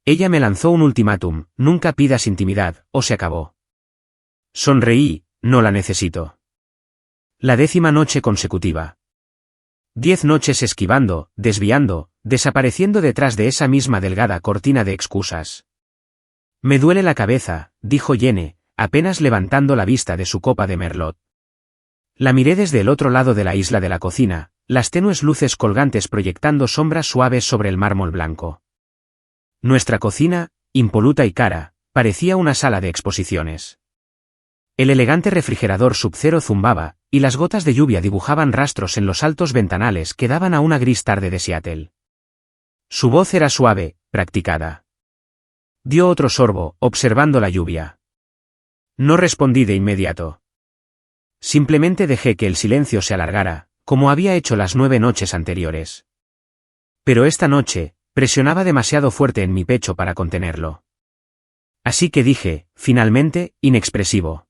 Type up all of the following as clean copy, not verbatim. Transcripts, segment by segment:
Ella me lanzó un ultimátum: nunca pidas intimidad, o se acabó. Sonreí: no la necesito. La 10ª noche consecutiva. 10 noches esquivando, desviando, desapareciendo detrás de esa misma delgada cortina de excusas. Me duele la cabeza, dijo Jenne, apenas levantando la vista de su copa de merlot. La miré desde el otro lado de la isla de la cocina, las tenues luces colgantes proyectando sombras suaves sobre el mármol blanco. Nuestra cocina, impoluta y cara, parecía una sala de exposiciones. El elegante refrigerador Sub-Zero zumbaba, y las gotas de lluvia dibujaban rastros en los altos ventanales que daban a una gris tarde de Seattle. Su voz era suave, practicada. Dio otro sorbo, observando la lluvia. No respondí de inmediato. Simplemente dejé que el silencio se alargara, como había hecho las 9 noches anteriores. Pero esta noche, presionaba demasiado fuerte en mi pecho para contenerlo. Así que dije, finalmente, inexpresivo: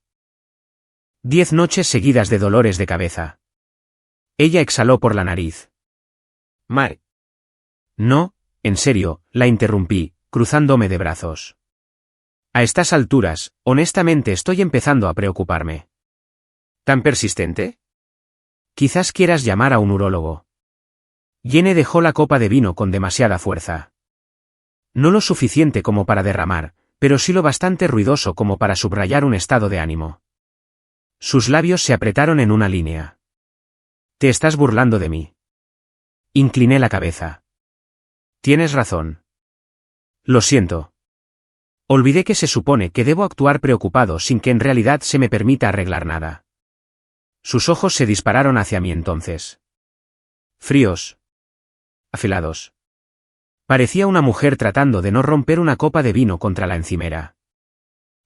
10 noches seguidas de dolores de cabeza. Ella exhaló por la nariz. Mar. No, en serio, la interrumpí, cruzándome de brazos. A estas alturas, honestamente estoy empezando a preocuparme. ¿Tan persistente? Quizás quieras llamar a un urólogo. Jenne dejó la copa de vino con demasiada fuerza. No lo suficiente como para derramar, pero sí lo bastante ruidoso como para subrayar un estado de ánimo. Sus labios se apretaron en una línea. ¿Te estás burlando de mí? Incliné la cabeza. Tienes razón. Lo siento. Olvidé que se supone que debo actuar preocupado sin que en realidad se me permita arreglar nada. Sus ojos se dispararon hacia mí entonces. Fríos. Afilados. Parecía una mujer tratando de no romper una copa de vino contra la encimera.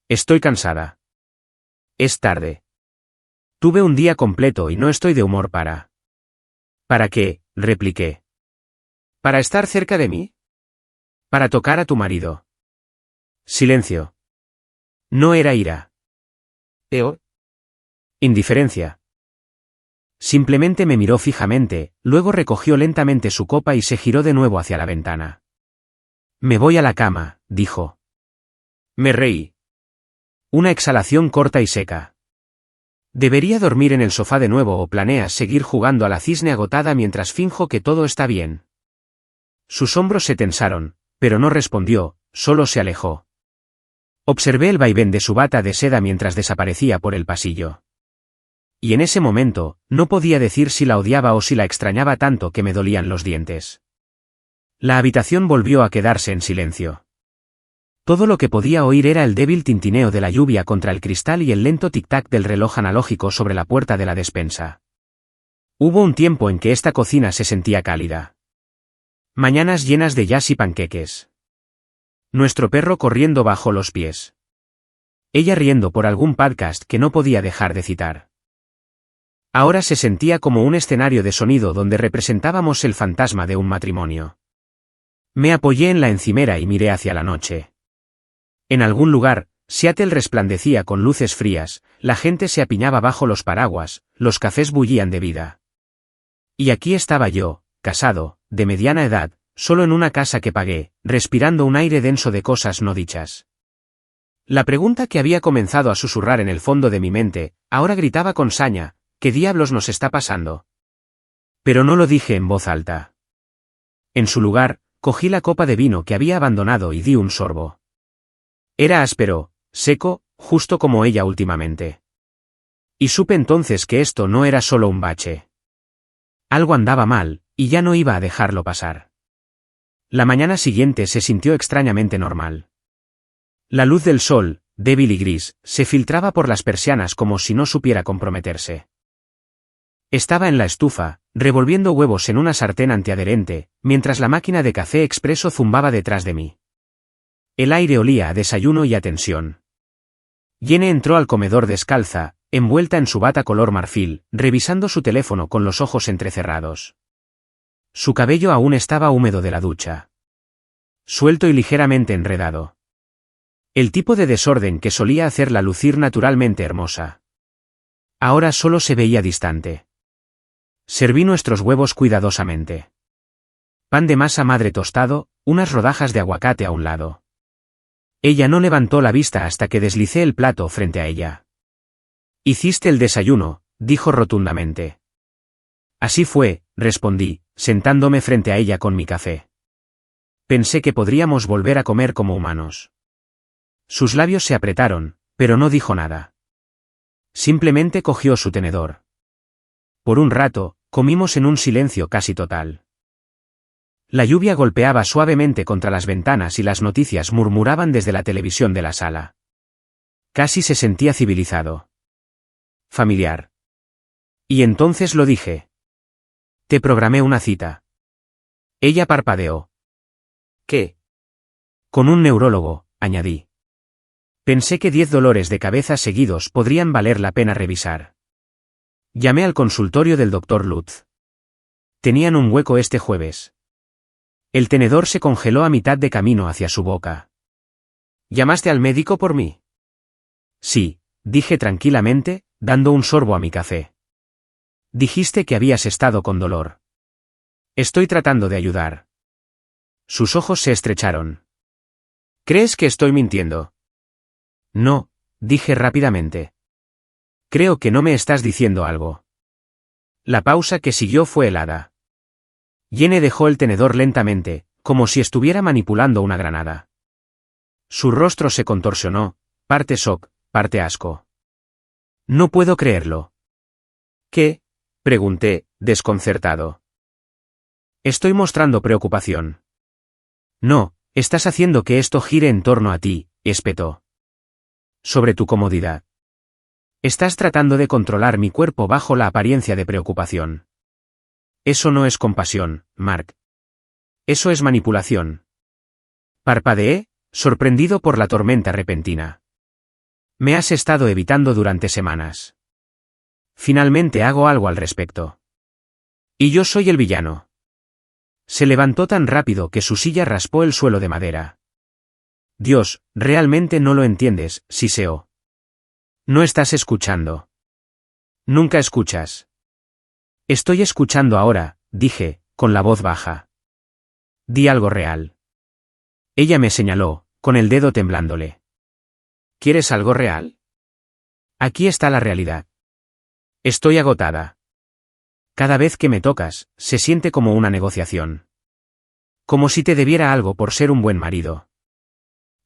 Estoy cansada. Es tarde. Tuve un día completo y no estoy de humor para... ¿Para qué?, repliqué. ¿Para estar cerca de mí? Para tocar a tu marido. Silencio. No era ira. ¿Peor? Indiferencia. Simplemente me miró fijamente, luego recogió lentamente su copa y se giró de nuevo hacia la ventana. Me voy a la cama, dijo. Me reí. Una exhalación corta y seca. ¿Debería dormir en el sofá de nuevo o planeas seguir jugando a la cisne agotada mientras finjo que todo está bien? Sus hombros se tensaron, pero no respondió, solo se alejó. Observé el vaivén de su bata de seda mientras desaparecía por el pasillo. Y en ese momento, no podía decir si la odiaba o si la extrañaba tanto que me dolían los dientes. La habitación volvió a quedarse en silencio. Todo lo que podía oír era el débil tintineo de la lluvia contra el cristal y el lento tic-tac del reloj analógico sobre la puerta de la despensa. Hubo un tiempo en que esta cocina se sentía cálida. Mañanas llenas de jazz y panqueques. Nuestro perro corriendo bajo los pies. Ella riendo por algún podcast que no podía dejar de citar. Ahora se sentía como un escenario de sonido donde representábamos el fantasma de un matrimonio. Me apoyé en la encimera y miré hacia la noche. En algún lugar, Seattle resplandecía con luces frías, la gente se apiñaba bajo los paraguas, los cafés bullían de vida. Y aquí estaba yo, casado, de mediana edad, solo en una casa que pagué, respirando un aire denso de cosas no dichas. La pregunta que había comenzado a susurrar en el fondo de mi mente, ahora gritaba con saña: ¿qué diablos nos está pasando? Pero no lo dije en voz alta. En su lugar, cogí la copa de vino que había abandonado y di un sorbo. Era áspero, seco, justo como ella últimamente. Y supe entonces que esto no era solo un bache. Algo andaba mal, y ya no iba a dejarlo pasar. La mañana siguiente se sintió extrañamente normal. La luz del sol, débil y gris, se filtraba por las persianas como si no supiera comprometerse. Estaba en la estufa, revolviendo huevos en una sartén antiadherente, mientras la máquina de café expreso zumbaba detrás de mí. El aire olía a desayuno y a tensión. Jenne entró al comedor descalza, envuelta en su bata color marfil, revisando su teléfono con los ojos entrecerrados. Su cabello aún estaba húmedo de la ducha. Suelto y ligeramente enredado. El tipo de desorden que solía hacerla lucir naturalmente hermosa. Ahora solo se veía distante. Serví nuestros huevos cuidadosamente. Pan de masa madre tostado, unas rodajas de aguacate a un lado. Ella no levantó la vista hasta que deslicé el plato frente a ella. «Hiciste el desayuno», dijo rotundamente. «Así fue», respondí, sentándome frente a ella con mi café. Pensé que podríamos volver a comer como humanos. Sus labios se apretaron, pero no dijo nada. Simplemente cogió su tenedor. Por un rato, comimos en un silencio casi total. La lluvia golpeaba suavemente contra las ventanas y las noticias murmuraban desde la televisión de la sala. Casi se sentía civilizado. Familiar. Y entonces lo dije. «Te programé una cita». Ella parpadeó. «¿Qué?» «Con un neurólogo», añadí. Pensé que 10 dolores de cabeza seguidos podrían valer la pena revisar. Llamé al consultorio del Dr. Lutz. Tenían un hueco este jueves. El tenedor se congeló a mitad de camino hacia su boca. «¿Llamaste al médico por mí?» «Sí», dije tranquilamente, dando un sorbo a mi café. «Dijiste que habías estado con dolor». «Estoy tratando de ayudar». Sus ojos se estrecharon. «¿Crees que estoy mintiendo?» «No», dije rápidamente. «Creo que no me estás diciendo algo». La pausa que siguió fue helada. Jenny dejó el tenedor lentamente, como si estuviera manipulando una granada. Su rostro se contorsionó, parte shock, parte asco. «No puedo creerlo». «¿Qué?», pregunté, desconcertado. «Estoy mostrando preocupación». «No, estás haciendo que esto gire en torno a ti», espetó. «Sobre tu comodidad. Estás tratando de controlar mi cuerpo bajo la apariencia de preocupación. Eso no es compasión, Mark. Eso es manipulación». Parpadeé, sorprendido por la tormenta repentina. «Me has estado evitando durante semanas. Finalmente hago algo al respecto. Y yo soy el villano». Se levantó tan rápido que su silla raspó el suelo de madera. «Dios, realmente no lo entiendes», siseó. «No estás escuchando. Nunca escuchas». «Estoy escuchando ahora», dije, con la voz baja. «Di algo real». Ella me señaló, con el dedo temblándole. «¿Quieres algo real?» «Aquí está la realidad. Estoy agotada. Cada vez que me tocas, se siente como una negociación. Como si te debiera algo por ser un buen marido».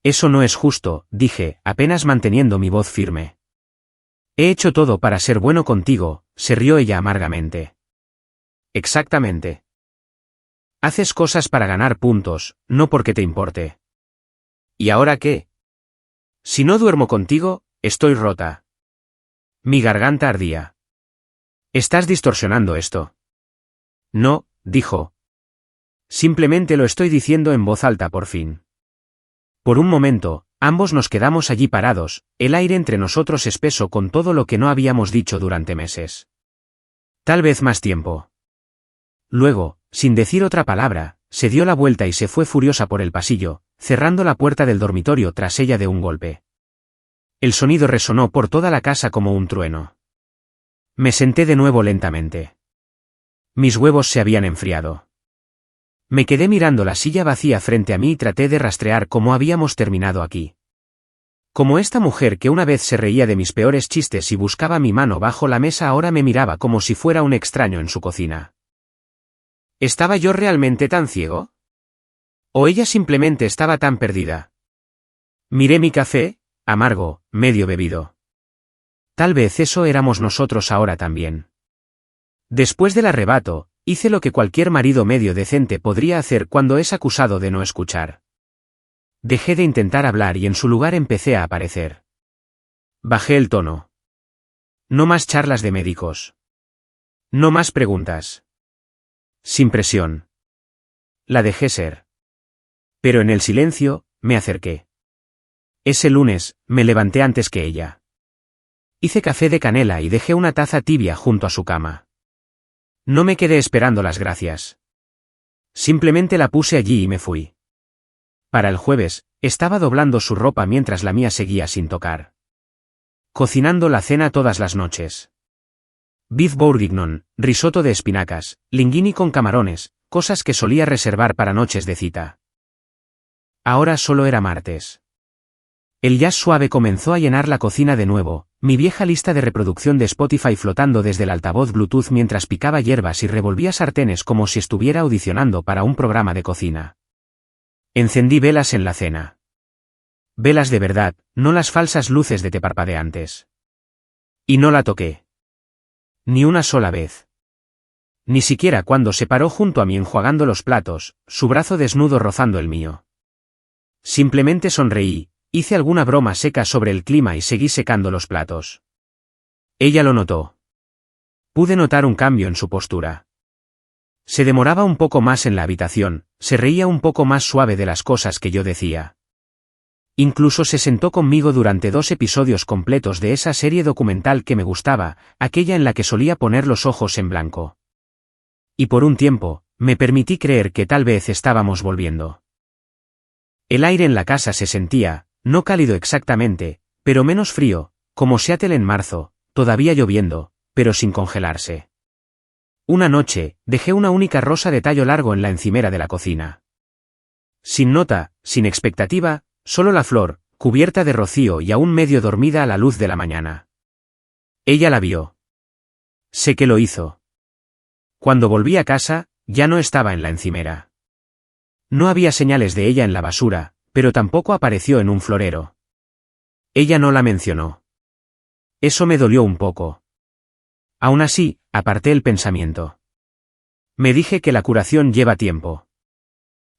«Eso no es justo», dije, apenas manteniendo mi voz firme. «He hecho todo para ser bueno contigo», se rió ella amargamente. «Exactamente. Haces cosas para ganar puntos, no porque te importe». «¿Y ahora qué?» «Si no duermo contigo, estoy rota». Mi garganta ardía. «Estás distorsionando esto». «No», dijo. «Simplemente lo estoy diciendo en voz alta por fin». Por un momento, ambos nos quedamos allí parados, el aire entre nosotros espeso con todo lo que no habíamos dicho durante meses. Tal vez más tiempo. Luego, sin decir otra palabra, se dio la vuelta y se fue furiosa por el pasillo, cerrando la puerta del dormitorio tras ella de un golpe. El sonido resonó por toda la casa como un trueno. Me senté de nuevo lentamente. Mis huevos se habían enfriado. Me quedé mirando la silla vacía frente a mí y traté de rastrear cómo habíamos terminado aquí. Como esta mujer que una vez se reía de mis peores chistes y buscaba mi mano bajo la mesa ahora me miraba como si fuera un extraño en su cocina. ¿Estaba yo realmente tan ciego? ¿O ella simplemente estaba tan perdida? Miré mi café, amargo, medio bebido. Tal vez eso éramos nosotros ahora también. Después del arrebato, hice lo que cualquier marido medio decente podría hacer cuando es acusado de no escuchar. Dejé de intentar hablar y en su lugar empecé a aparecer. Bajé el tono. No más charlas de médicos. No más preguntas. Sin presión. La dejé ser. Pero en el silencio, me acerqué. Ese lunes, me levanté antes que ella. Hice café de canela y dejé una taza tibia junto a su cama. No me quedé esperando las gracias. Simplemente la puse allí y me fui. Para el jueves, estaba doblando su ropa mientras la mía seguía sin tocar. Cocinando la cena todas las noches. Beef bourguignon, risotto de espinacas, linguini con camarones, cosas que solía reservar para noches de cita. Ahora solo era martes. El jazz suave comenzó a llenar la cocina de nuevo, mi vieja lista de reproducción de Spotify flotando desde el altavoz Bluetooth mientras picaba hierbas y revolvía sartenes como si estuviera audicionando para un programa de cocina. Encendí velas en la cena. Velas de verdad, no las falsas luces de té parpadeantes. Y no la toqué. Ni una sola vez. Ni siquiera cuando se paró junto a mí enjuagando los platos, su brazo desnudo rozando el mío. Simplemente sonreí. Hice alguna broma seca sobre el clima y seguí secando los platos. Ella lo notó. Pude notar un cambio en su postura. Se demoraba un poco más en la habitación, se reía un poco más suave de las cosas que yo decía. Incluso se sentó conmigo durante 2 episodios completos de esa serie documental que me gustaba, aquella en la que solía poner los ojos en blanco. Y por un tiempo, me permití creer que tal vez estábamos volviendo. El aire en la casa se sentía, no cálido exactamente, pero menos frío, como Seattle en marzo, todavía lloviendo, pero sin congelarse. Una noche, dejé una única rosa de tallo largo en la encimera de la cocina. Sin nota, sin expectativa, solo la flor, cubierta de rocío y aún medio dormida a la luz de la mañana. Ella la vio. Sé que lo hizo. Cuando volví a casa, ya no estaba en la encimera. No había señales de ella en la basura, pero tampoco apareció en un florero. Ella no la mencionó. Eso me dolió un poco. Aún así, aparté el pensamiento. Me dije que la curación lleva tiempo.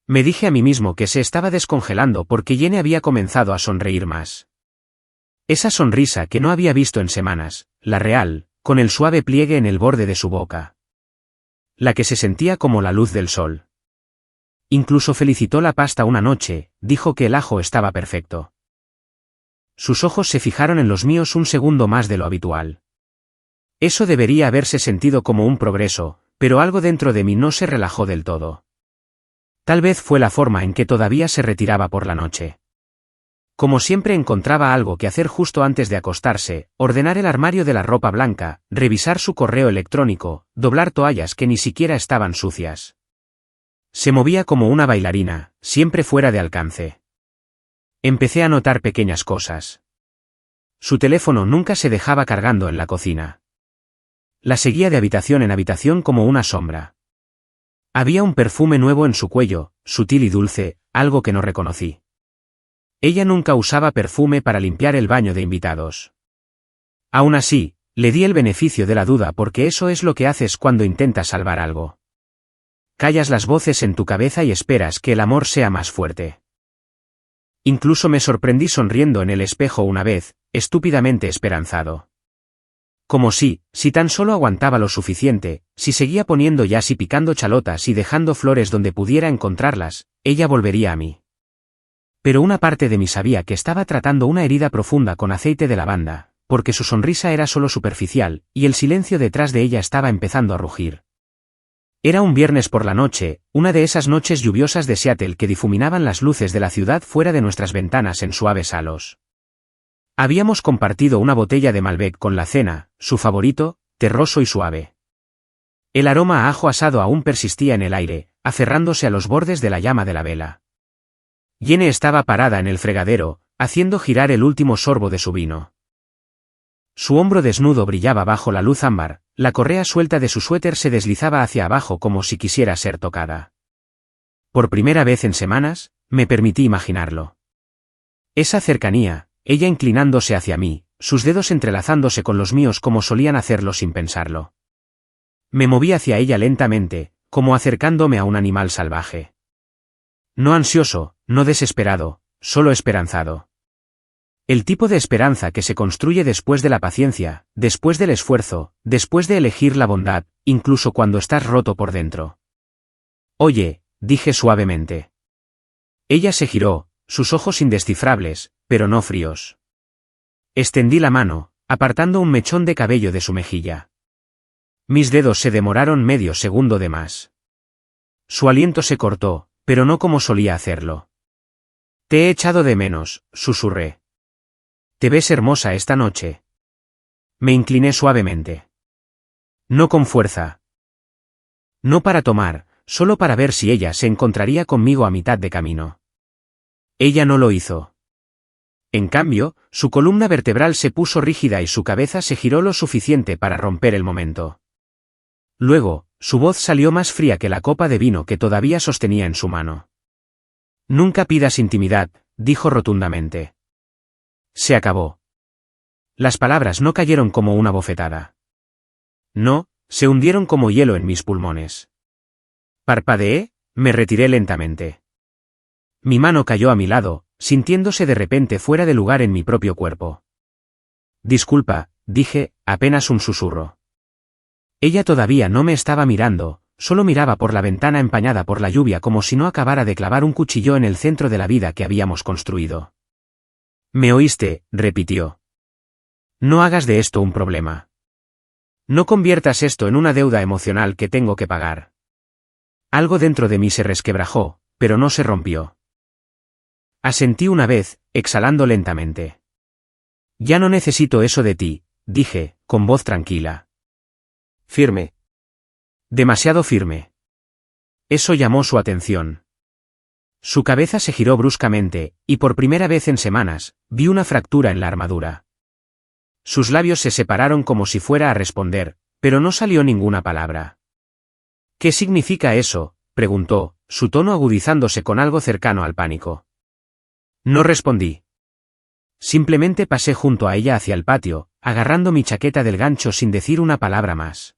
Me dije a mí mismo que se estaba descongelando porque Jenny había comenzado a sonreír más. Esa sonrisa que no había visto en semanas, la real, con el suave pliegue en el borde de su boca. La que se sentía como la luz del sol. Incluso felicitó la pasta una noche, dijo que el ajo estaba perfecto. Sus ojos se fijaron en los míos un segundo más de lo habitual. Eso debería haberse sentido como un progreso, pero algo dentro de mí no se relajó del todo. Tal vez fue la forma en que todavía se retiraba por la noche. Como siempre encontraba algo que hacer justo antes de acostarse, ordenar el armario de la ropa blanca, revisar su correo electrónico, doblar toallas que ni siquiera estaban sucias. Se movía como una bailarina, siempre fuera de alcance. Empecé a notar pequeñas cosas. Su teléfono nunca se dejaba cargando en la cocina. La seguía de habitación en habitación como una sombra. Había un perfume nuevo en su cuello, sutil y dulce, algo que no reconocí. Ella nunca usaba perfume para limpiar el baño de invitados. Aún así, le di el beneficio de la duda porque eso es lo que haces cuando intentas salvar algo. Callas las voces en tu cabeza y esperas que el amor sea más fuerte. Incluso me sorprendí sonriendo en el espejo una vez, estúpidamente esperanzado. Como si tan solo aguantaba lo suficiente, si seguía poniendo jazz y picando chalotas y dejando flores donde pudiera encontrarlas, ella volvería a mí. Pero una parte de mí sabía que estaba tratando una herida profunda con aceite de lavanda, porque su sonrisa era solo superficial, y el silencio detrás de ella estaba empezando a rugir. Era un viernes por la noche, una de esas noches lluviosas de Seattle que difuminaban las luces de la ciudad fuera de nuestras ventanas en suaves halos. Habíamos compartido una botella de Malbec con la cena, su favorito, terroso y suave. El aroma a ajo asado aún persistía en el aire, aferrándose a los bordes de la llama de la vela. Jenny estaba parada en el fregadero, haciendo girar el último sorbo de su vino. Su hombro desnudo brillaba bajo la luz ámbar, la correa suelta de su suéter se deslizaba hacia abajo como si quisiera ser tocada. Por primera vez en semanas, me permití imaginarlo. Esa cercanía, ella inclinándose hacia mí, sus dedos entrelazándose con los míos como solían hacerlo sin pensarlo. Me moví hacia ella lentamente, como acercándome a un animal salvaje. No ansioso, no desesperado, solo esperanzado. El tipo de esperanza que se construye después de la paciencia, después del esfuerzo, después de elegir la bondad, incluso cuando estás roto por dentro. Oye, dije suavemente. Ella se giró, sus ojos indescifrables, pero no fríos. Extendí la mano, apartando un mechón de cabello de su mejilla. Mis dedos se demoraron medio segundo de más. Su aliento se cortó, pero no como solía hacerlo. Te he echado de menos, susurré. Te ves hermosa esta noche. Me incliné suavemente. No con fuerza. No para tomar, solo para ver si ella se encontraría conmigo a mitad de camino. Ella no lo hizo. En cambio, su columna vertebral se puso rígida y su cabeza se giró lo suficiente para romper el momento. Luego, su voz salió más fría que la copa de vino que todavía sostenía en su mano. Nunca pidas intimidad, dijo rotundamente. Se acabó. Las palabras no cayeron como una bofetada. No, se hundieron como hielo en mis pulmones. Parpadeé, me retiré lentamente. Mi mano cayó a mi lado, sintiéndose de repente fuera de lugar en mi propio cuerpo. Disculpa, dije, apenas un susurro. Ella todavía no me estaba mirando, solo miraba por la ventana empañada por la lluvia como si no acabara de clavar un cuchillo en el centro de la vida que habíamos construido. ¿Me oíste?, repitió. No hagas de esto un problema. No conviertas esto en una deuda emocional que tengo que pagar. Algo dentro de mí se resquebrajó, pero no se rompió. Asentí una vez, exhalando lentamente. Ya no necesito eso de ti, dije, con voz tranquila. Firme. Demasiado firme. Eso llamó su atención. Su cabeza se giró bruscamente, y por primera vez en semanas, vi una fractura en la armadura. Sus labios se separaron como si fuera a responder, pero no salió ninguna palabra. ¿Qué significa eso?, preguntó, su tono agudizándose con algo cercano al pánico. No respondí. Simplemente pasé junto a ella hacia el patio, agarrando mi chaqueta del gancho sin decir una palabra más.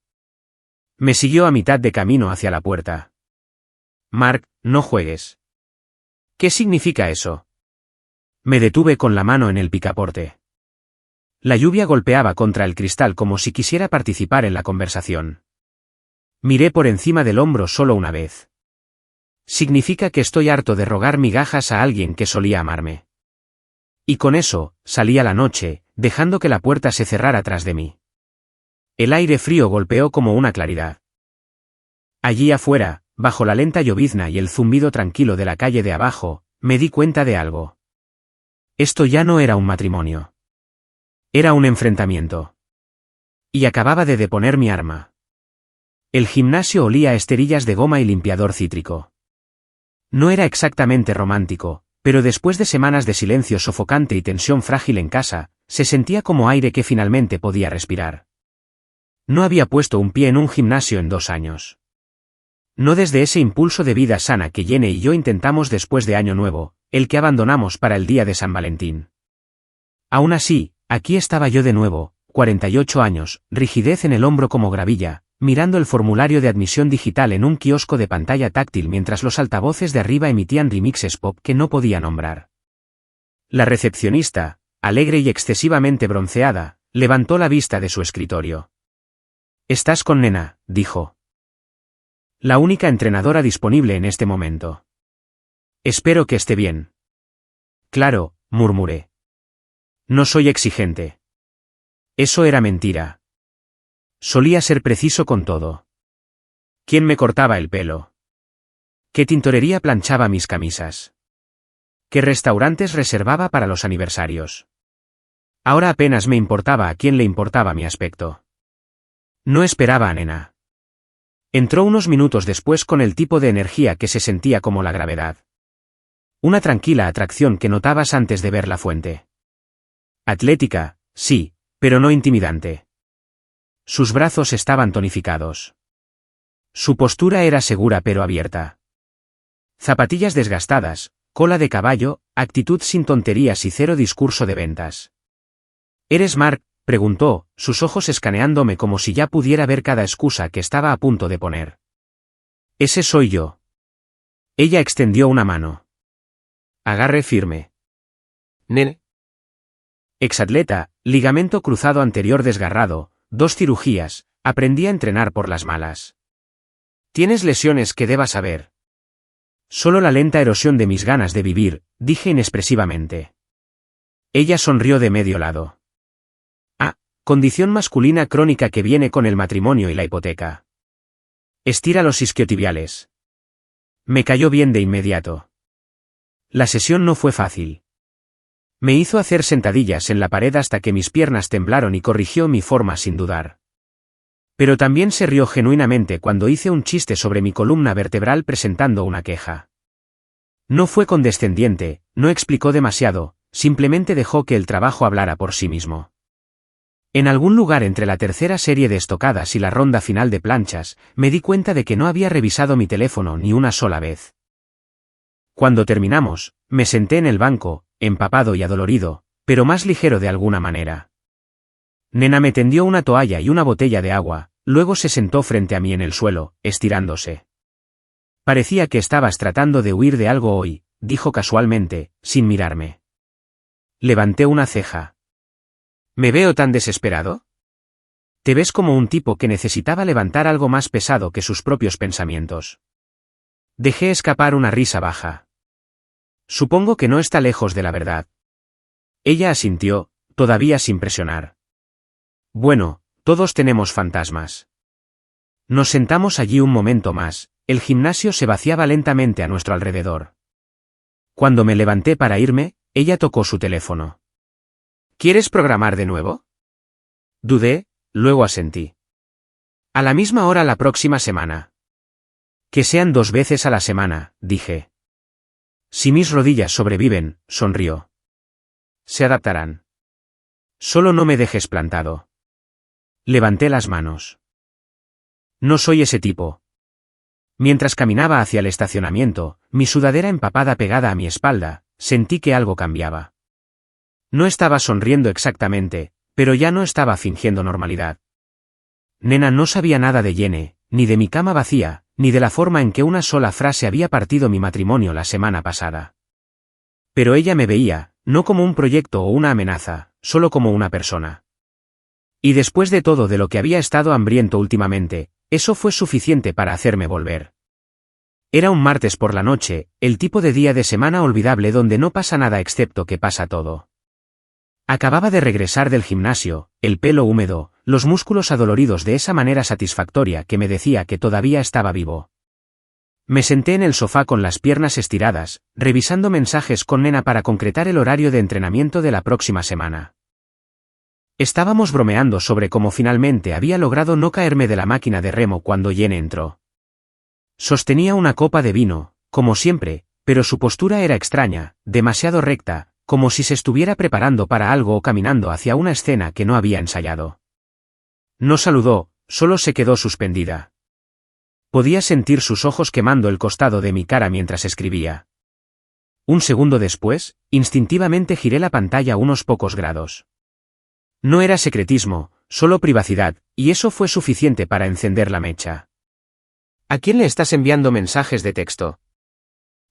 Me siguió a mitad de camino hacia la puerta. Mark, no juegues. ¿Qué significa eso? Me detuve con la mano en el picaporte. La lluvia golpeaba contra el cristal como si quisiera participar en la conversación. Miré por encima del hombro solo una vez. Significa que estoy harto de rogar migajas a alguien que solía amarme. Y con eso, salí a la noche, dejando que la puerta se cerrara tras de mí. El aire frío golpeó como una claridad. Allí afuera, bajo la lenta llovizna y el zumbido tranquilo de la calle de abajo, me di cuenta de algo. Esto ya no era un matrimonio. Era un enfrentamiento. Y acababa de deponer mi arma. El gimnasio olía a esterillas de goma y limpiador cítrico. No era exactamente romántico, pero después de semanas de silencio sofocante y tensión frágil en casa, se sentía como aire que finalmente podía respirar. No había puesto un pie en un gimnasio en 2 años. No desde ese impulso de vida sana que Jenny y yo intentamos después de Año Nuevo, el que abandonamos para el día de San Valentín. Aún así, aquí estaba yo de nuevo, 48 años, rigidez en el hombro como gravilla, mirando el formulario de admisión digital en un kiosco de pantalla táctil mientras los altavoces de arriba emitían remixes pop que no podía nombrar. La recepcionista, alegre y excesivamente bronceada, levantó la vista de su escritorio. «Estás con Nena», dijo. La única entrenadora disponible en este momento. «Espero que esté bien». «Claro», murmuré. «No soy exigente». Eso era mentira. Solía ser preciso con todo. ¿Quién me cortaba el pelo? ¿Qué tintorería planchaba mis camisas? ¿Qué restaurantes reservaba para los aniversarios? Ahora apenas me importaba a quién le importaba mi aspecto. No esperaba a Nena. Entró unos minutos después con el tipo de energía que se sentía como la gravedad. Una tranquila atracción que notabas antes de ver la fuente. Atlética, sí, pero no intimidante. Sus brazos estaban tonificados. Su postura era segura pero abierta. Zapatillas desgastadas, cola de caballo, actitud sin tonterías y cero discurso de ventas. ¿Eres Mark?, preguntó, sus ojos escaneándome como si ya pudiera ver cada excusa que estaba a punto de poner. Ese soy yo. Ella extendió una mano. Agarre firme. Nene. Exatleta, ligamento cruzado anterior desgarrado, 2 cirugías, aprendí a entrenar por las malas. ¿Tienes lesiones que debas saber? Solo la lenta erosión de mis ganas de vivir, dije inexpresivamente. Ella sonrió de medio lado. Ah, condición masculina crónica que viene con el matrimonio y la hipoteca. Estira los isquiotibiales. Me cayó bien de inmediato. La sesión no fue fácil. Me hizo hacer sentadillas en la pared hasta que mis piernas temblaron y corrigió mi forma sin dudar. Pero también se rió genuinamente cuando hice un chiste sobre mi columna vertebral presentando una queja. No fue condescendiente, no explicó demasiado, simplemente dejó que el trabajo hablara por sí mismo. En algún lugar entre la tercera serie de estocadas y la ronda final de planchas, me di cuenta de que no había revisado mi teléfono ni una sola vez. Cuando terminamos, me senté en el banco, empapado y adolorido, pero más ligero de alguna manera. Nena me tendió una toalla y una botella de agua, luego se sentó frente a mí en el suelo, estirándose. Parecía que estabas tratando de huir de algo hoy, dijo casualmente, sin mirarme. Levanté una ceja. ¿Me veo tan desesperado? Te ves como un tipo que necesitaba levantar algo más pesado que sus propios pensamientos. Dejé escapar una risa baja. Supongo que no está lejos de la verdad. Ella asintió, todavía sin presionar. Bueno, todos tenemos fantasmas. Nos sentamos allí un momento más, el gimnasio se vaciaba lentamente a nuestro alrededor. Cuando me levanté para irme, ella tocó su teléfono. ¿Quieres programar de nuevo? Dudé, luego asentí. A la misma hora la próxima semana. Que sean 2 veces a la semana, dije. Si mis rodillas sobreviven, sonrió. Se adaptarán. Solo no me dejes plantado. Levanté las manos. No soy ese tipo. Mientras caminaba hacia el estacionamiento, mi sudadera empapada pegada a mi espalda, sentí que algo cambiaba. No estaba sonriendo exactamente, pero ya no estaba fingiendo normalidad. Nena no sabía nada de Jenny, ni de mi cama vacía, ni de la forma en que una sola frase había partido mi matrimonio la semana pasada. Pero ella me veía, no como un proyecto o una amenaza, solo como una persona. Y después de todo de lo que había estado hambriento últimamente, eso fue suficiente para hacerme volver. Era un martes por la noche, el tipo de día de semana olvidable donde no pasa nada excepto que pasa todo. Acababa de regresar del gimnasio, el pelo húmedo, los músculos adoloridos de esa manera satisfactoria que me decía que todavía estaba vivo. Me senté en el sofá con las piernas estiradas, revisando mensajes con Nena para concretar el horario de entrenamiento de la próxima semana. Estábamos bromeando sobre cómo finalmente había logrado no caerme de la máquina de remo cuando Jenny entró. Sostenía una copa de vino, como siempre, pero su postura era extraña, demasiado recta, como si se estuviera preparando para algo o caminando hacia una escena que no había ensayado. No saludó, solo se quedó suspendida. Podía sentir sus ojos quemando el costado de mi cara mientras escribía. Un segundo después, instintivamente giré la pantalla unos pocos grados. No era secretismo, solo privacidad, y eso fue suficiente para encender la mecha. ¿A quién le estás enviando mensajes de texto?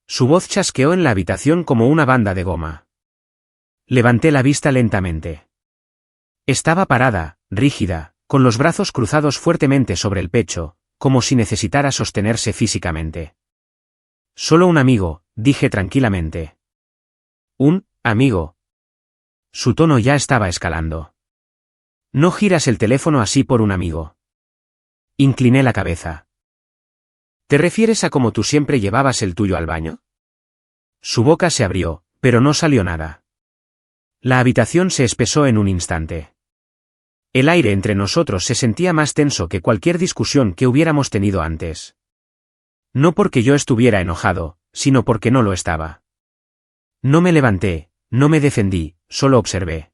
Su voz chasqueó en la habitación como una banda de goma. Levanté la vista lentamente. Estaba parada, rígida, con los brazos cruzados fuertemente sobre el pecho, como si necesitara sostenerse físicamente. Solo un amigo, dije tranquilamente. ¿Un amigo? Su tono ya estaba escalando. No giras el teléfono así por un amigo. Incliné la cabeza. ¿Te refieres a cómo tú siempre llevabas el tuyo al baño? Su boca se abrió, pero no salió nada. La habitación se espesó en un instante. El aire entre nosotros se sentía más tenso que cualquier discusión que hubiéramos tenido antes. No porque yo estuviera enojado, sino porque no lo estaba. No me levanté, no me defendí, solo observé.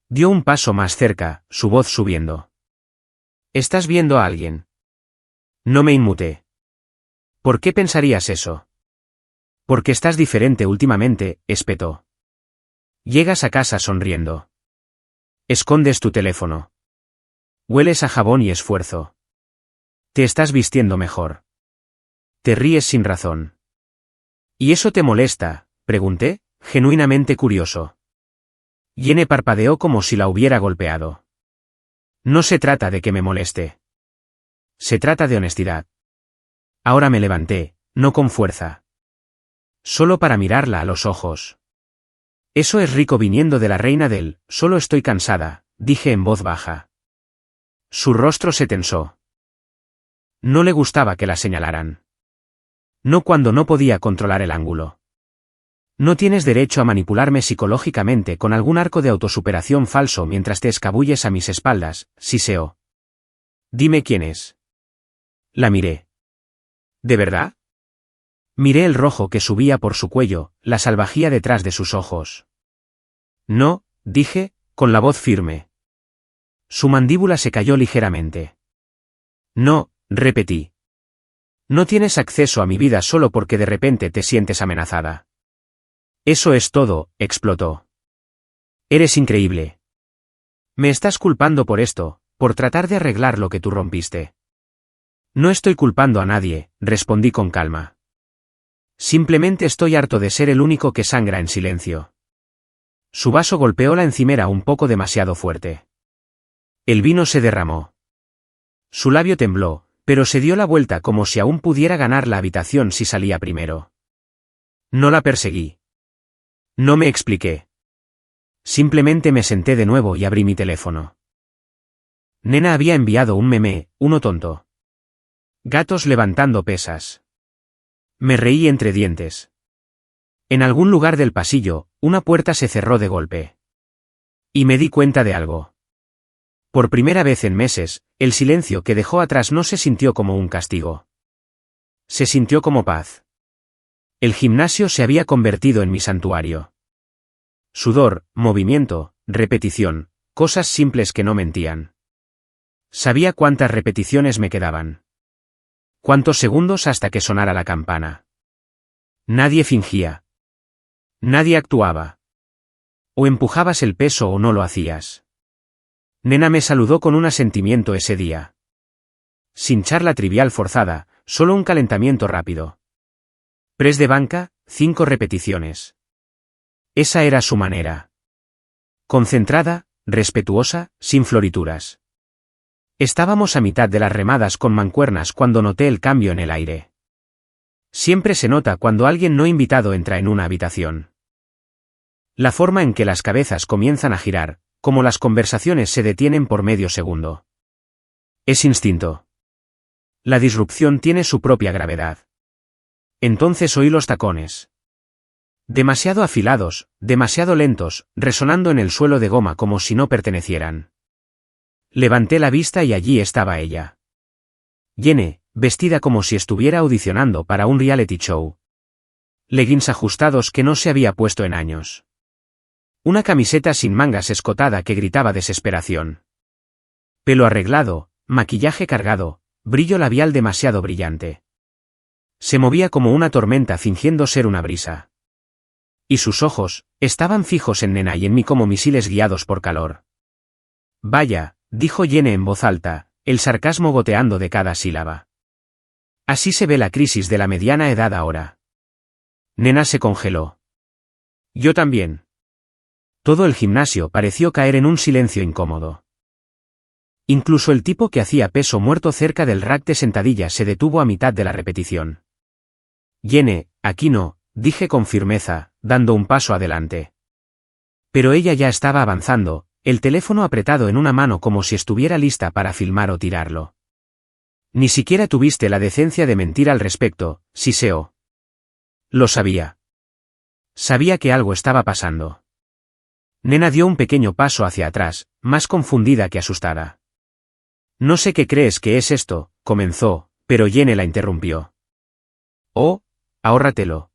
Dio un paso más cerca, su voz subiendo. ¿Estás viendo a alguien? No me inmuté. ¿Por qué pensarías eso? Porque estás diferente últimamente, espetó. Llegas a casa sonriendo. Escondes tu teléfono. Hueles a jabón y esfuerzo. Te estás vistiendo mejor. Te ríes sin razón. ¿Y eso te molesta?, pregunté, genuinamente curioso. Jenny parpadeó como si la hubiera golpeado. No se trata de que me moleste. Se trata de honestidad. Ahora me levanté, no con fuerza. Solo para mirarla a los ojos. Eso es rico viniendo de la reina del, solo estoy cansada, dije en voz baja. Su rostro se tensó. No le gustaba que la señalaran. No cuando no podía controlar el ángulo. No tienes derecho a manipularme psicológicamente con algún arco de autosuperación falso mientras te escabulles a mis espaldas, siseó. Dime quién es. La miré. ¿De verdad? Miré el rojo que subía por su cuello, la salvajía detrás de sus ojos. No, dije, con la voz firme. Su mandíbula se cayó ligeramente. No, repetí. No tienes acceso a mi vida solo porque de repente te sientes amenazada. Eso es todo, explotó. Eres increíble. Me estás culpando por esto, por tratar de arreglar lo que tú rompiste. No estoy culpando a nadie, respondí con calma. Simplemente estoy harto de ser el único que sangra en silencio. Su vaso golpeó la encimera un poco demasiado fuerte. El vino se derramó. Su labio tembló, pero se dio la vuelta como si aún pudiera ganar la habitación si salía primero. No la perseguí. No me expliqué. Simplemente me senté de nuevo y abrí mi teléfono. Nena había enviado un meme, uno tonto. Gatos levantando pesas. Me reí entre dientes. En algún lugar del pasillo, una puerta se cerró de golpe. Y me di cuenta de algo. Por primera vez en meses, el silencio que dejó atrás no se sintió como un castigo. Se sintió como paz. El gimnasio se había convertido en mi santuario. Sudor, movimiento, repetición, cosas simples que no mentían. Sabía cuántas repeticiones me quedaban. Cuántos segundos hasta que sonara la campana. Nadie fingía. Nadie actuaba. O empujabas el peso o no lo hacías. Nena me saludó con un asentimiento ese día. Sin charla trivial forzada, solo un calentamiento rápido. Press de banca, 5 repeticiones. Esa era su manera. Concentrada, respetuosa, sin florituras. Estábamos a mitad de las remadas con mancuernas cuando noté el cambio en el aire. Siempre se nota cuando alguien no invitado entra en una habitación. La forma en que las cabezas comienzan a girar, como las conversaciones se detienen por medio segundo. Es instinto. La disrupción tiene su propia gravedad. Entonces oí los tacones. Demasiado afilados, demasiado lentos, resonando en el suelo de goma como si no pertenecieran. Levanté la vista y allí estaba ella. Jenny, vestida como si estuviera audicionando para un reality show. Leggings ajustados que no se había puesto en años. Una camiseta sin mangas escotada que gritaba desesperación. Pelo arreglado, maquillaje cargado, brillo labial demasiado brillante. Se movía como una tormenta fingiendo ser una brisa. Y sus ojos, estaban fijos en Nena y en mí como misiles guiados por calor. Vaya, dijo Jenny en voz alta, el sarcasmo goteando de cada sílaba. Así se ve la crisis de la mediana edad ahora. Nena se congeló. Yo también. Todo el gimnasio pareció caer en un silencio incómodo. Incluso el tipo que hacía peso muerto cerca del rack de sentadillas se detuvo a mitad de la repetición. Jenny, aquí no, dije con firmeza, dando un paso adelante. Pero ella ya estaba avanzando, el teléfono apretado en una mano como si estuviera lista para filmar o tirarlo. Ni siquiera tuviste la decencia de mentir al respecto, siseó. Lo sabía. Sabía que algo estaba pasando. Nena dio un pequeño paso hacia atrás, más confundida que asustada. No sé qué crees que es esto, comenzó, pero Jenny la interrumpió. Oh, ahórratelo.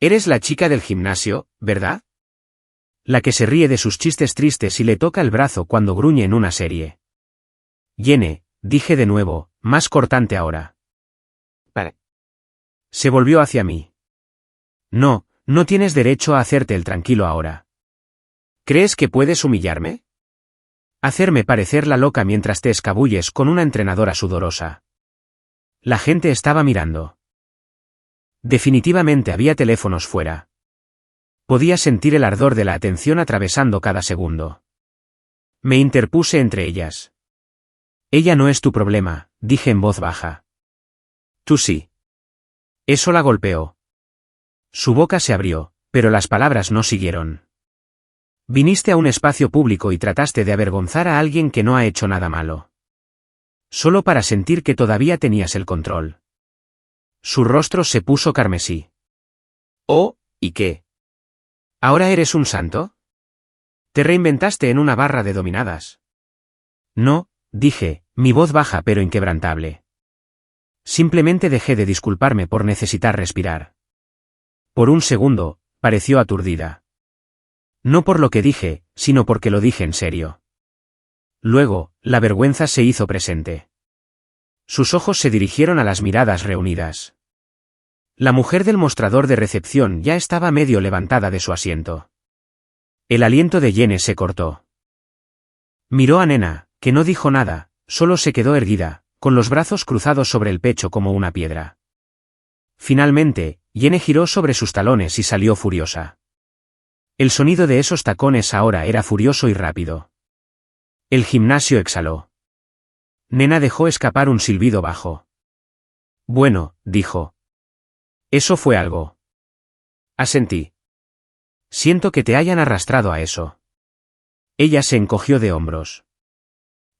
Eres la chica del gimnasio, ¿verdad? La que se ríe de sus chistes tristes y le toca el brazo cuando gruñe en una serie. Jenny, dije de nuevo, más cortante ahora. Vale. Se volvió hacia mí. No, no tienes derecho a hacerte el tranquilo ahora. ¿Crees que puedes humillarme? Hacerme parecer la loca mientras te escabulles con una entrenadora sudorosa. La gente estaba mirando. Definitivamente había teléfonos fuera. Podía sentir el ardor de la atención atravesando cada segundo. Me interpuse entre ellas. Ella no es tu problema, dije en voz baja. Tú sí. Eso la golpeó. Su boca se abrió, pero las palabras no siguieron. Viniste a un espacio público y trataste de avergonzar a alguien que no ha hecho nada malo. Solo para sentir que todavía tenías el control. Su rostro se puso carmesí. Oh, ¿y qué? ¿Ahora eres un santo? ¿Te reinventaste en una barra de dominadas? No, dije, mi voz baja pero inquebrantable. Simplemente dejé de disculparme por necesitar respirar. Por un segundo, pareció aturdida. No por lo que dije, sino porque lo dije en serio. Luego, la vergüenza se hizo presente. Sus ojos se dirigieron a las miradas reunidas. La mujer del mostrador de recepción ya estaba medio levantada de su asiento. El aliento de Jenny se cortó. Miró a Nena, que no dijo nada, solo se quedó erguida, con los brazos cruzados sobre el pecho como una piedra. Finalmente, Jenny giró sobre sus talones y salió furiosa. El sonido de esos tacones ahora era furioso y rápido. El gimnasio exhaló. Nena dejó escapar un silbido bajo. Bueno, dijo. Eso fue algo. Asentí. Siento que te hayan arrastrado a eso. Ella se encogió de hombros.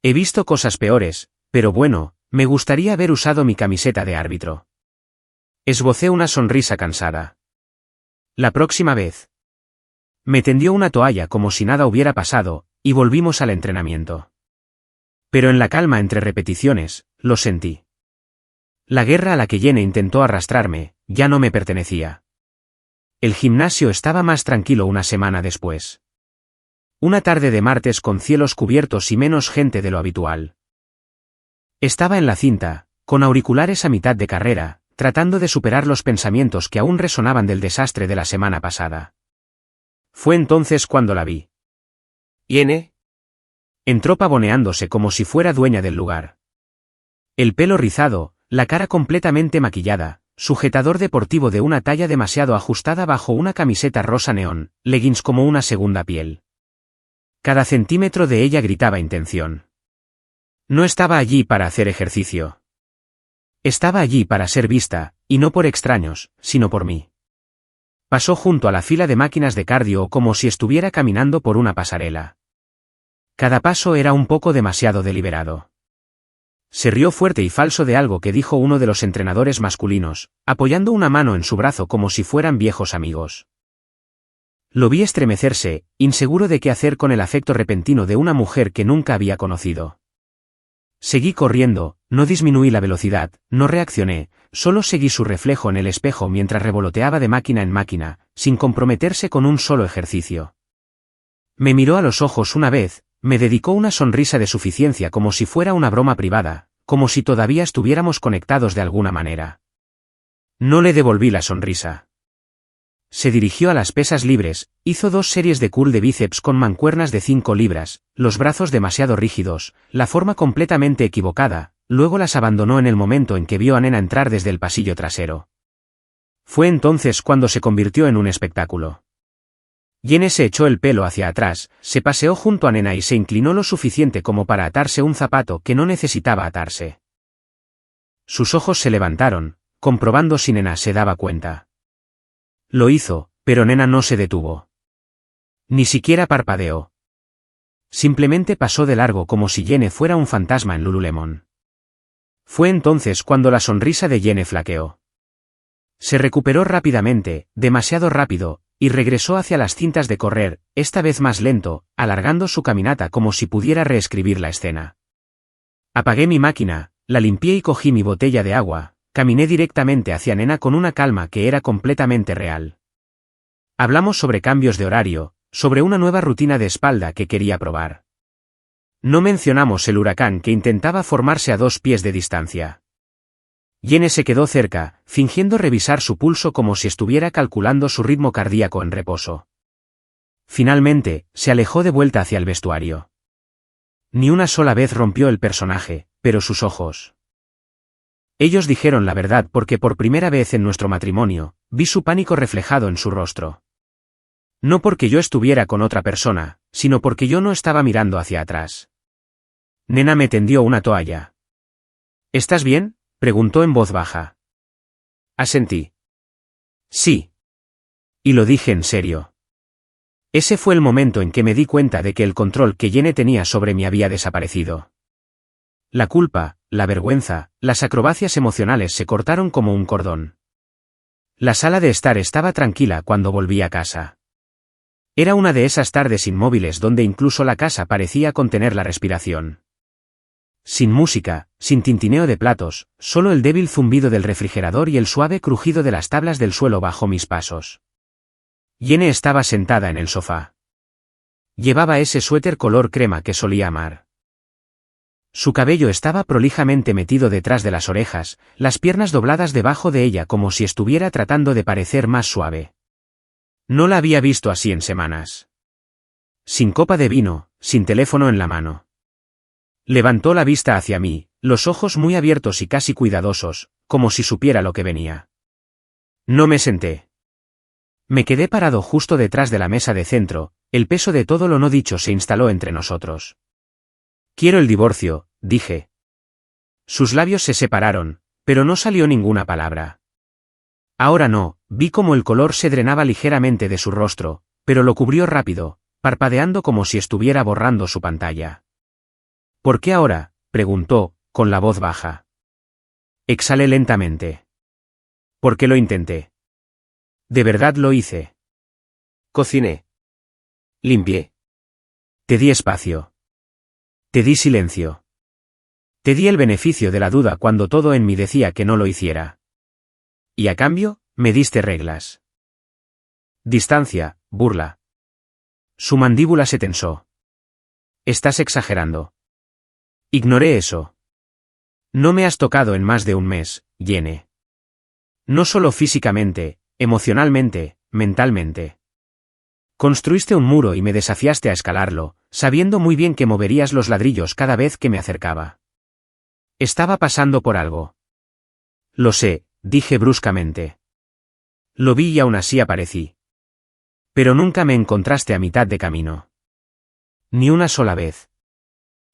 He visto cosas peores, pero bueno, me gustaría haber usado mi camiseta de árbitro. Esbocé una sonrisa cansada. La próxima vez. Me tendió una toalla como si nada hubiera pasado, y volvimos al entrenamiento. Pero en la calma entre repeticiones, lo sentí. La guerra a la que Jenny intentó arrastrarme, ya no me pertenecía. El gimnasio estaba más tranquilo una semana después. Una tarde de martes con cielos cubiertos y menos gente de lo habitual. Estaba en la cinta, con auriculares a mitad de carrera, tratando de superar los pensamientos que aún resonaban del desastre de la semana pasada. Fue entonces cuando la vi. ¿Jenny? Entró pavoneándose como si fuera dueña del lugar. El pelo rizado, la cara completamente maquillada, sujetador deportivo de una talla demasiado ajustada bajo una camiseta rosa neón, leggings como una segunda piel. Cada centímetro de ella gritaba intención. No estaba allí para hacer ejercicio. Estaba allí para ser vista, y no por extraños, sino por mí. Pasó junto a la fila de máquinas de cardio como si estuviera caminando por una pasarela. Cada paso era un poco demasiado deliberado. Se rió fuerte y falso de algo que dijo uno de los entrenadores masculinos, apoyando una mano en su brazo como si fueran viejos amigos. Lo vi estremecerse, inseguro de qué hacer con el afecto repentino de una mujer que nunca había conocido. Seguí corriendo, no disminuí la velocidad, no reaccioné, solo seguí su reflejo en el espejo mientras revoloteaba de máquina en máquina, sin comprometerse con un solo ejercicio. Me miró a los ojos una vez, me dedicó una sonrisa de suficiencia como si fuera una broma privada, como si todavía estuviéramos conectados de alguna manera. No le devolví la sonrisa. Se dirigió a las pesas libres, hizo 2 series de curl de bíceps con mancuernas de 5 libras, los brazos demasiado rígidos, la forma completamente equivocada, luego las abandonó en el momento en que vio a Nena entrar desde el pasillo trasero. Fue entonces cuando se convirtió en un espectáculo. Jenny se echó el pelo hacia atrás, se paseó junto a Nena y se inclinó lo suficiente como para atarse un zapato que no necesitaba atarse. Sus ojos se levantaron, comprobando si Nena se daba cuenta. Lo hizo, pero Nena no se detuvo. Ni siquiera parpadeó. Simplemente pasó de largo como si Jenny fuera un fantasma en Lululemon. Fue entonces cuando la sonrisa de Jenny flaqueó. Se recuperó rápidamente, demasiado rápido, y regresó hacia las cintas de correr, esta vez más lento, alargando su caminata como si pudiera reescribir la escena. Apagué mi máquina, la limpié y cogí mi botella de agua, caminé directamente hacia Nena con una calma que era completamente real. Hablamos sobre cambios de horario, sobre una nueva rutina de espalda que quería probar. No mencionamos el huracán que intentaba formarse a 2 pies de distancia. Jenny se quedó cerca, fingiendo revisar su pulso como si estuviera calculando su ritmo cardíaco en reposo. Finalmente, se alejó de vuelta hacia el vestuario. Ni una sola vez rompió el personaje, pero sus ojos. Ellos dijeron la verdad porque por primera vez en nuestro matrimonio, vi su pánico reflejado en su rostro. No porque yo estuviera con otra persona, sino porque yo no estaba mirando hacia atrás. Nena me tendió una toalla. ¿Estás bien?, preguntó en voz baja. Asentí. Sí. Y lo dije en serio. Ese fue el momento en que me di cuenta de que el control que Jenny tenía sobre mí había desaparecido. La culpa, la vergüenza, las acrobacias emocionales se cortaron como un cordón. La sala de estar estaba tranquila cuando volví a casa. Era una de esas tardes inmóviles donde incluso la casa parecía contener la respiración. Sin música, sin tintineo de platos, solo el débil zumbido del refrigerador y el suave crujido de las tablas del suelo bajo mis pasos. Jenny estaba sentada en el sofá. Llevaba ese suéter color crema que solía amar. Su cabello estaba prolijamente metido detrás de las orejas, las piernas dobladas debajo de ella como si estuviera tratando de parecer más suave. No la había visto así en semanas. Sin copa de vino, sin teléfono en la mano. Levantó la vista hacia mí, los ojos muy abiertos y casi cuidadosos, como si supiera lo que venía. No me senté. Me quedé parado justo detrás de la mesa de centro, el peso de todo lo no dicho se instaló entre nosotros. Quiero el divorcio, dije. Sus labios se separaron, pero no salió ninguna palabra. Ahora no, vi cómo el color se drenaba ligeramente de su rostro, pero lo cubrió rápido, parpadeando como si estuviera borrando su pantalla. ¿Por qué ahora?, preguntó, con la voz baja. Exhalé lentamente. Porque lo intenté. De verdad lo hice. Cociné. Limpié. Te di espacio. Te di silencio. Te di el beneficio de la duda cuando todo en mí decía que no lo hiciera. Y a cambio, me diste reglas. Distancia, burla. Su mandíbula se tensó. Estás exagerando. Ignoré eso. No me has tocado en más de un mes, Jenny. No solo físicamente, emocionalmente, mentalmente. Construiste un muro y me desafiaste a escalarlo, sabiendo muy bien que moverías los ladrillos cada vez que me acercaba. Estaba pasando por algo. Lo sé, dije bruscamente. Lo vi y aún así aparecí. Pero nunca me encontraste a mitad de camino. Ni una sola vez.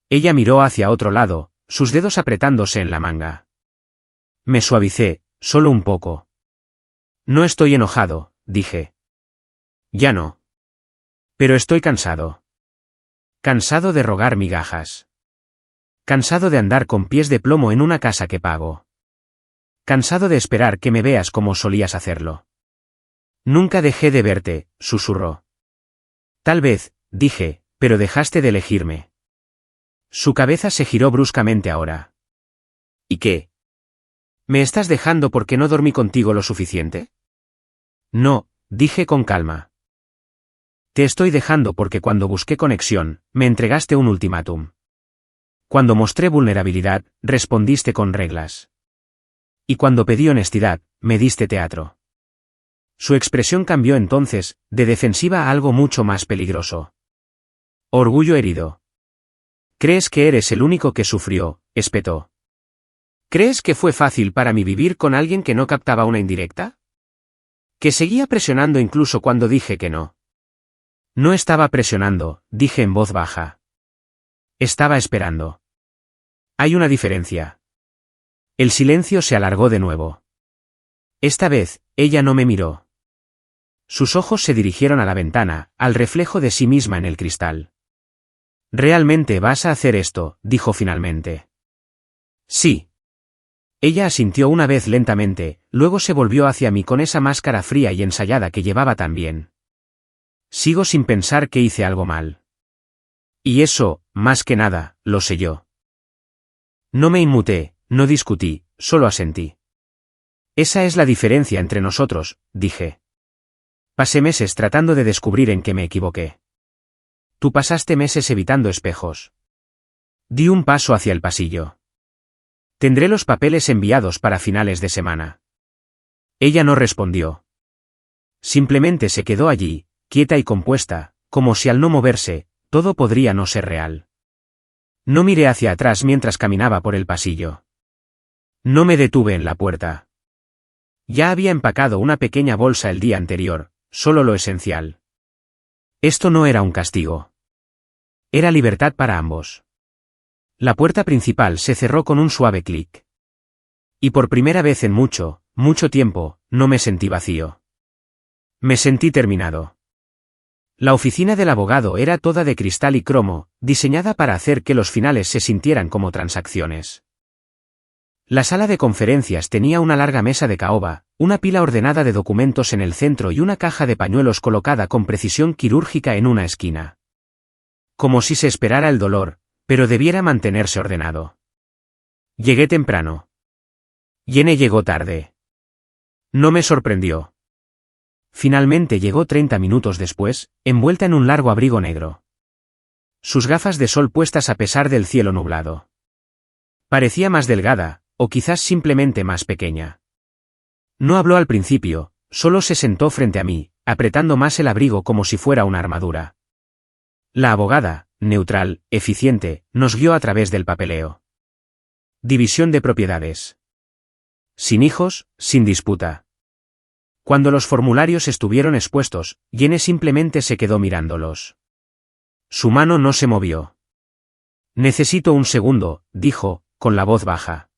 Ella miró hacia otro lado, sus dedos apretándose en la manga. Me suavicé, solo un poco. No estoy enojado, dije. Ya no. Pero estoy cansado. Cansado de rogar migajas. Cansado de andar con pies de plomo en una casa que pago. Cansado de esperar que me veas como solías hacerlo. Nunca dejé de verte, susurró. Tal vez, dije, pero dejaste de elegirme. Su cabeza se giró bruscamente ahora. ¿Y qué? ¿Me estás dejando porque no dormí contigo lo suficiente? No, dije con calma. Te estoy dejando porque cuando busqué conexión, me entregaste un ultimátum. Cuando mostré vulnerabilidad, respondiste con reglas. Y cuando pedí honestidad, me diste teatro. Su expresión cambió entonces, de defensiva a algo mucho más peligroso. Orgullo herido. ¿Crees que eres el único que sufrió?, espetó. ¿Crees que fue fácil para mí vivir con alguien que no captaba una indirecta? ¿Que seguía presionando incluso cuando dije que no? No estaba presionando, dije en voz baja. Estaba esperando. Hay una diferencia. El silencio se alargó de nuevo. Esta vez, ella no me miró. Sus ojos se dirigieron a la ventana, al reflejo de sí misma en el cristal. ¿Realmente vas a hacer esto?, dijo finalmente. Sí. Ella asintió una vez lentamente, luego se volvió hacia mí con esa máscara fría y ensayada que llevaba tan bien. Sigo sin pensar que hice algo mal. Y eso, más que nada, lo sé yo. No me inmuté, no discutí, solo asentí. Esa es la diferencia entre nosotros, dije. Pasé meses tratando de descubrir en qué me equivoqué. Tú pasaste meses evitando espejos. Di un paso hacia el pasillo. Tendré los papeles enviados para finales de semana. Ella no respondió. Simplemente se quedó allí, quieta y compuesta, como si al no moverse, todo podría no ser real. No miré hacia atrás mientras caminaba por el pasillo. No me detuve en la puerta. Ya había empacado una pequeña bolsa el día anterior, solo lo esencial. Esto no era un castigo. Era libertad para ambos. La puerta principal se cerró con un suave clic. Y por primera vez en mucho, mucho tiempo, no me sentí vacío. Me sentí terminado. La oficina del abogado era toda de cristal y cromo, diseñada para hacer que los finales se sintieran como transacciones. La sala de conferencias tenía una larga mesa de caoba, una pila ordenada de documentos en el centro y una caja de pañuelos colocada con precisión quirúrgica en una esquina. Como si se esperara el dolor, pero debiera mantenerse ordenado. Llegué temprano. Jenny llegó tarde. No me sorprendió. Finalmente llegó 30 minutos después, envuelta en un largo abrigo negro. sus gafas de sol puestas a pesar del cielo nublado. Parecía más delgada, o quizás simplemente más pequeña. No habló al principio, solo se sentó frente a mí, apretando más el abrigo como si fuera una armadura. La abogada, neutral, eficiente, nos guió a través del papeleo. División de propiedades. Sin hijos, sin disputa. Cuando los formularios estuvieron expuestos, Jenny simplemente se quedó mirándolos. Su mano no se movió. Necesito un segundo, dijo, con la voz baja.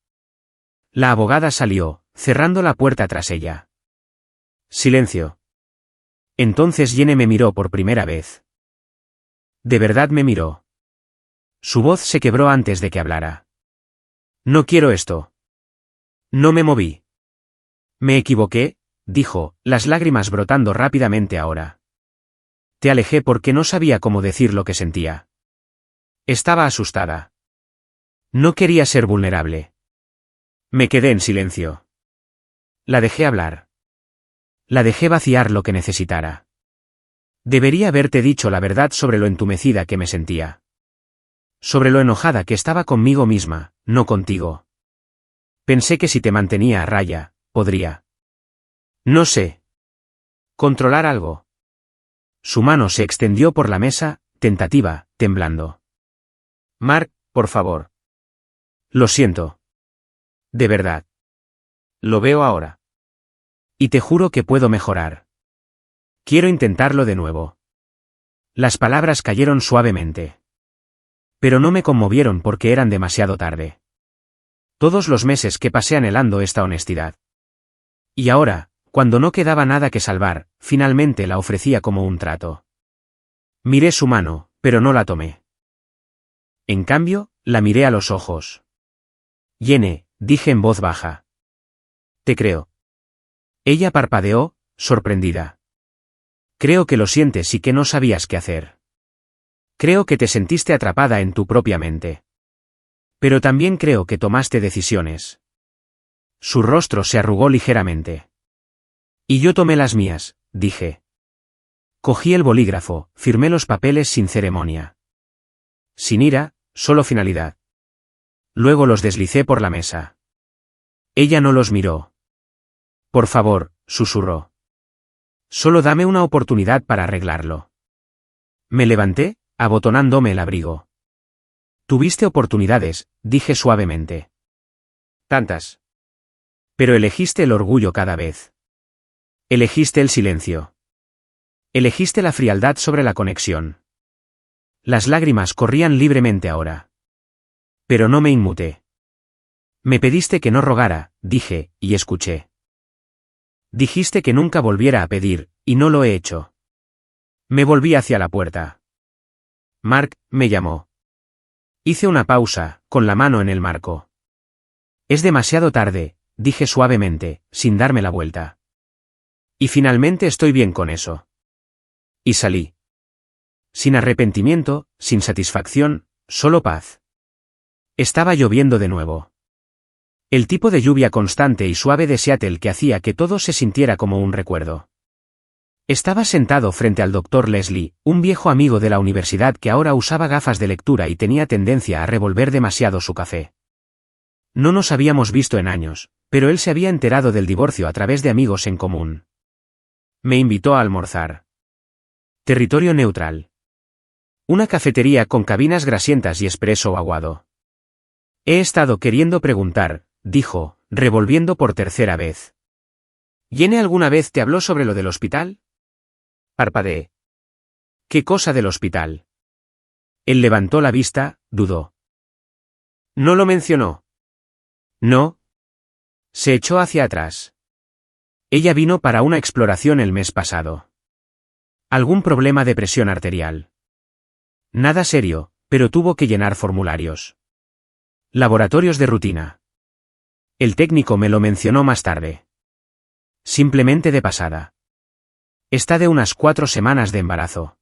La abogada salió, cerrando la puerta tras ella. Silencio. Entonces Jenny me miró por primera vez. De verdad me miró. Su voz se quebró antes de que hablara. No quiero esto. No me moví. Me equivoqué, dijo, las lágrimas brotando rápidamente ahora. Te alejé porque no sabía cómo decir lo que sentía. Estaba asustada. No quería ser vulnerable. Me quedé en silencio. La dejé hablar. La dejé vaciar lo que necesitara. Debería haberte dicho la verdad sobre lo entumecida que me sentía. Sobre lo enojada que estaba conmigo misma, no contigo. Pensé que si te mantenía a raya, podría. No sé. Controlar algo. Su mano se extendió por la mesa, tentativa, temblando. Mark, por favor. Lo siento. De verdad. Lo veo ahora. Y te juro que puedo mejorar. Quiero intentarlo de nuevo. Las palabras cayeron suavemente. Pero no me conmovieron porque eran demasiado tarde. Todos los meses que pasé anhelando esta honestidad. Y ahora, cuando no quedaba nada que salvar, finalmente la ofrecía como un trato. Miré su mano, pero no la tomé. En cambio, la miré a los ojos. Jenny, dije en voz baja. Te creo. Ella parpadeó, sorprendida. Creo que lo sientes y que no sabías qué hacer. Creo que te sentiste atrapada en tu propia mente. Pero también creo que tomaste decisiones. Su rostro se arrugó ligeramente. Y yo tomé las mías, dije. Cogí el bolígrafo, firmé los papeles sin ceremonia. Sin ira, solo finalidad. Luego los deslicé por la mesa. Ella no los miró. Por favor, susurró. Solo dame una oportunidad para arreglarlo. Me levanté, abotonándome el abrigo. Tuviste oportunidades, dije suavemente. Tantas. Pero elegiste el orgullo cada vez. Elegiste el silencio. Elegiste la frialdad sobre la conexión. Las lágrimas corrían libremente ahora. Pero no me inmuté. Me pediste que no rogara, dije, y escuché. Dijiste que nunca volviera a pedir, y no lo he hecho. Me volví hacia la puerta. Mark, me llamó. Hice una pausa, con la mano en el marco. Es demasiado tarde, dije suavemente, sin darme la vuelta. Y finalmente estoy bien con eso. Y salí. Sin arrepentimiento, sin satisfacción, solo paz. Estaba lloviendo de nuevo. El tipo de lluvia constante y suave de Seattle que hacía que todo se sintiera como un recuerdo. Estaba sentado frente al Dr. Leslie, un viejo amigo de la universidad que ahora usaba gafas de lectura y tenía tendencia a revolver demasiado su café. No nos habíamos visto en años, pero él se había enterado del divorcio a través de amigos en común. Me invitó a almorzar. Territorio neutral. Una cafetería con cabinas grasientas y espresso aguado. He estado queriendo preguntar, dijo, revolviendo por tercera vez. ¿Jenny alguna vez te habló sobre lo del hospital? Parpadeé. ¿Qué cosa del hospital? Él levantó la vista, dudó. ¿No lo mencionó? No. Se echó hacia atrás. Ella vino para una exploración el mes pasado. ¿Algún problema de presión arterial? Nada serio, pero tuvo que llenar formularios. Laboratorios de rutina. El técnico me lo mencionó más tarde. Simplemente de pasada. Está de unas 4 semanas de embarazo.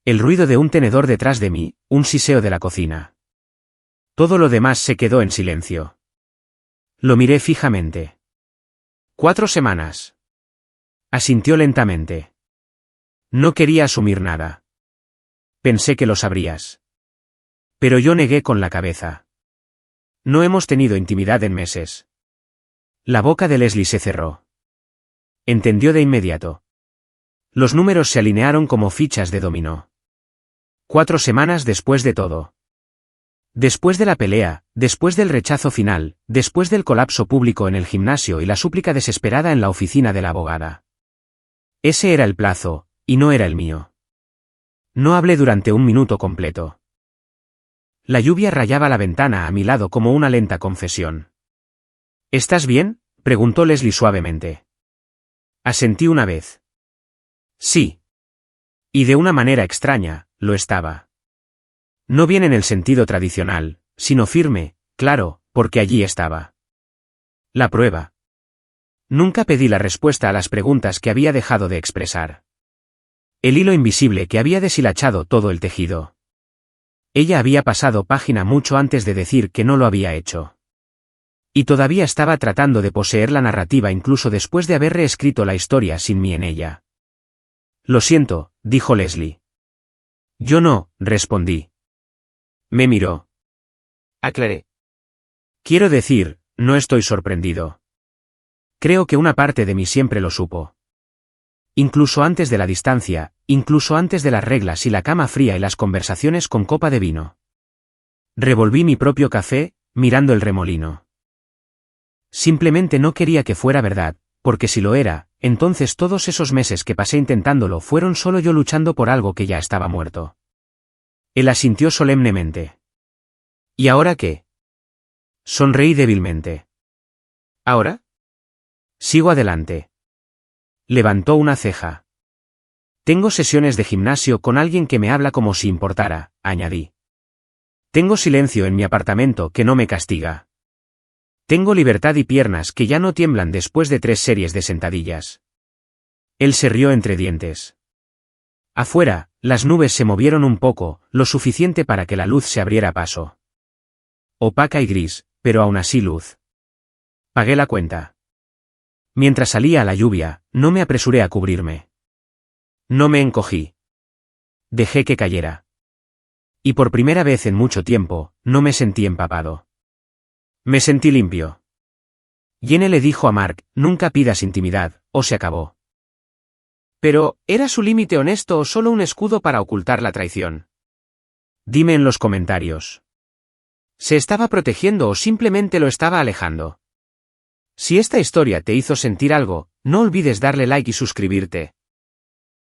El ruido de un tenedor detrás de mí, un siseo de la cocina. Todo lo demás se quedó en silencio. Lo miré fijamente. 4 semanas. Asintió lentamente. No quería asumir nada. Pensé que lo sabrías. Pero yo negué con la cabeza. No hemos tenido intimidad en meses. La boca de Leslie se cerró. Entendió de inmediato. Los números se alinearon como fichas de dominó. 4 semanas después de todo. Después de la pelea, después del rechazo final, después del colapso público en el gimnasio y la súplica desesperada en la oficina de la abogada. Ese era el plazo, y no era el mío. No hablé durante un minuto completo. La lluvia rayaba la ventana a mi lado como una lenta confesión. ¿Estás bien?, preguntó Leslie suavemente. Asentí una vez. Sí. Y de una manera extraña, lo estaba. No bien en el sentido tradicional, sino firme, claro, porque allí estaba. La prueba. Nunca pedí la respuesta a las preguntas que había dejado de expresar. El hilo invisible que había deshilachado todo el tejido. Ella había pasado página mucho antes de decir que no lo había hecho. Y todavía estaba tratando de poseer la narrativa incluso después de haber reescrito la historia sin mí en ella. Lo siento, dijo Leslie. Yo no, respondí. Me miró. Aclaré. Quiero decir, no estoy sorprendido. Creo que una parte de mí siempre lo supo. Incluso antes de la distancia, incluso antes de las reglas y la cama fría y las conversaciones con copa de vino. Revolví mi propio café, mirando el remolino. Simplemente no quería que fuera verdad, porque si lo era, entonces todos esos meses que pasé intentándolo fueron solo yo luchando por algo que ya estaba muerto. Él asintió solemnemente. ¿Y ahora qué? Sonreí débilmente. ¿Ahora? Sigo adelante. Levantó una ceja. Tengo sesiones de gimnasio con alguien que me habla como si importara, añadí. Tengo silencio en mi apartamento que no me castiga. Tengo libertad y piernas que ya no tiemblan después de 3 series de sentadillas. Él se rió entre dientes. Afuera, las nubes se movieron un poco, lo suficiente para que la luz se abriera paso. Opaca y gris, pero aún así luz. Pagué la cuenta. Mientras salía la lluvia, no me apresuré a cubrirme. No me encogí. Dejé que cayera. Y por primera vez en mucho tiempo, no me sentí empapado. Me sentí limpio. Jenny le dijo a Mark, nunca pidas intimidad, o se acabó. Pero, ¿era su límite honesto o solo un escudo para ocultar la traición? Dime en los comentarios. ¿Se estaba protegiendo o simplemente lo estaba alejando? Si esta historia te hizo sentir algo, no olvides darle like y suscribirte.